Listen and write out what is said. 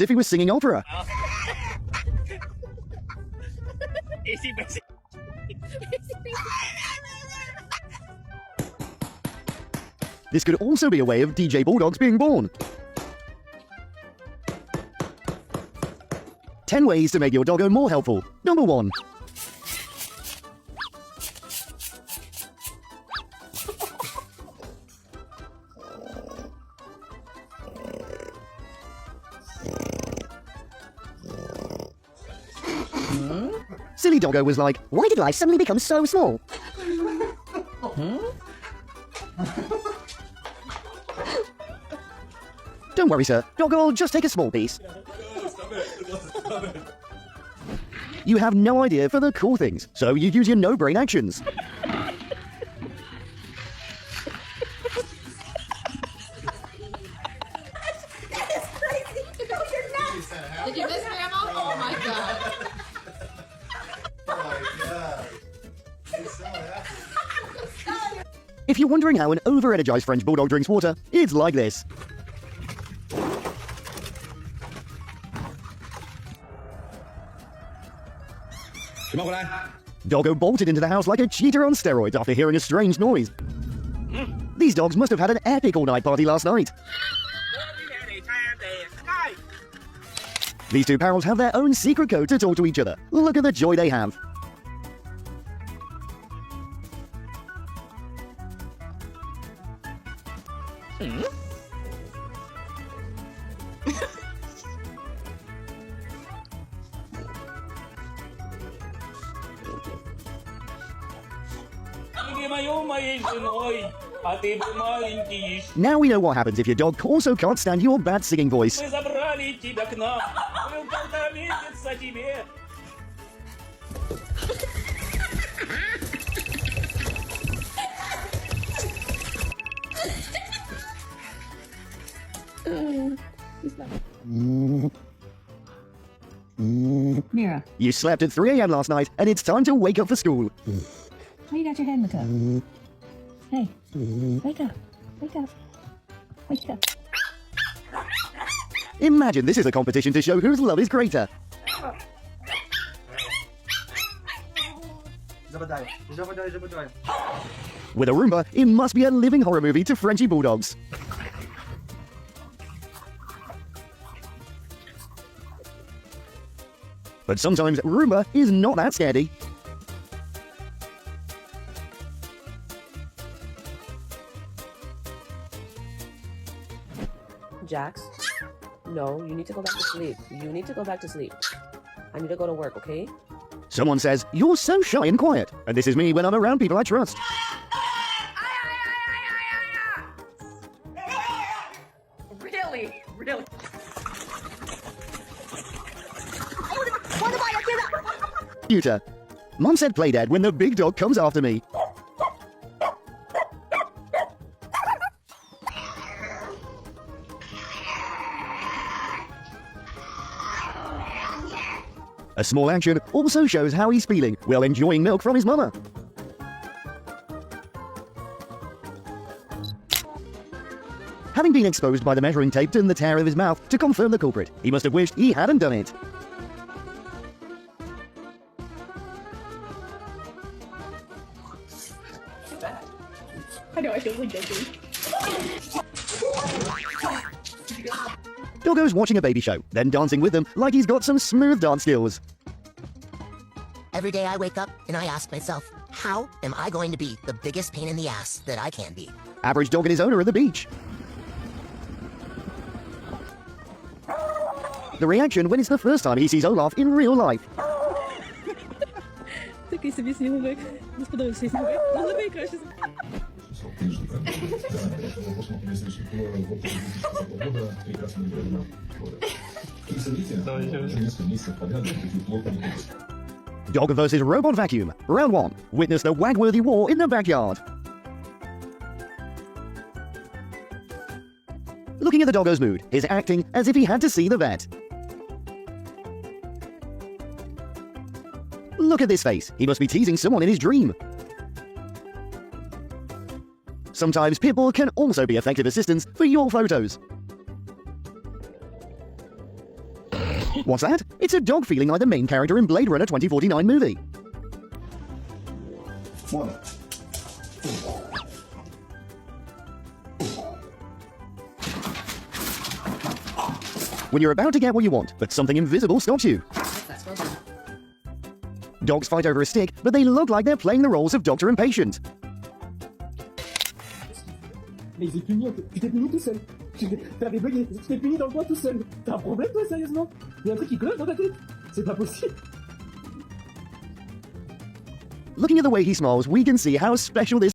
if he was singing opera. This could also be a way of DJ Bulldogs being born. 10 ways to make your doggo more helpful. Number 1. Silly doggo was like, why did life suddenly become so small? Don't worry, sir. Doggo will just take a small piece. You have no idea for the cool things, so you use your no-brain actions. Did you miss Grandma? Oh my god. If you're wondering how an over-energized French Bulldog drinks water, it's like this. Doggo bolted into the house like a cheater on steroids after hearing a strange noise. These dogs must have had an epic all-night party last night. These two pals have their own secret code to talk to each other. Look at the joy they have. Now we know what happens if your dog also can't stand your bad singing voice. Mira, You slept at 3 a.m. last night, and it's time to wake up for school. why you got your head in the cup? Hey, wake up, wake up, wake up. Imagine this is a competition to show whose love is greater. With a Roomba, it must be a living horror movie to Frenchie Bulldogs. But sometimes Roomba is not that scaredy. Jax, no, you need to go back to sleep. You need to go back to sleep. I need to go to work, okay? Someone says, you're so shy and quiet. And this is me when I'm around people I trust. Really? Really? Cuter. Mom said play dead when the big dog comes after me. A small action also shows how he's feeling while enjoying milk from his mother. Having been exposed by the measuring tape and the tear of his mouth to confirm the culprit, he must have wished he hadn't done it. I know, I feel like guilty. Doggo's watching a baby show, then dancing with them like he's got some smooth dance skills. Every day I wake up and I ask myself, how am I going to be the biggest pain in the ass that I can be? Average dog and his owner at the beach. The reaction when it's the first time he sees Olaf in real life. Такий собі сніговик. Не сподобався сніговик. Головий краще. Dog versus robot vacuum. Round 1. Witness the wag-worthy war in the backyard. Looking at the doggo's mood, he's acting as if he had to see the vet. Look at this face. He must be teasing someone in his dream. Sometimes Pitbull can also be effective assistants for your photos. What's that? It's a dog feeling like the main character in Blade Runner 2049 movie. When you're about to get what you want, but something invisible stops you. That's well done. Dogs fight over a stick, but they look like they're playing the roles of doctor and patient. Mais il est puni, tu t'es puni tout seul. T'avais bugué, tu t'es puni dans le bois tout seul. T'as un problème toi, sérieusement? Y'a un truc qui cloche dans ta tête? C'est pas possible. Looking at the way he smiles, we can see how special this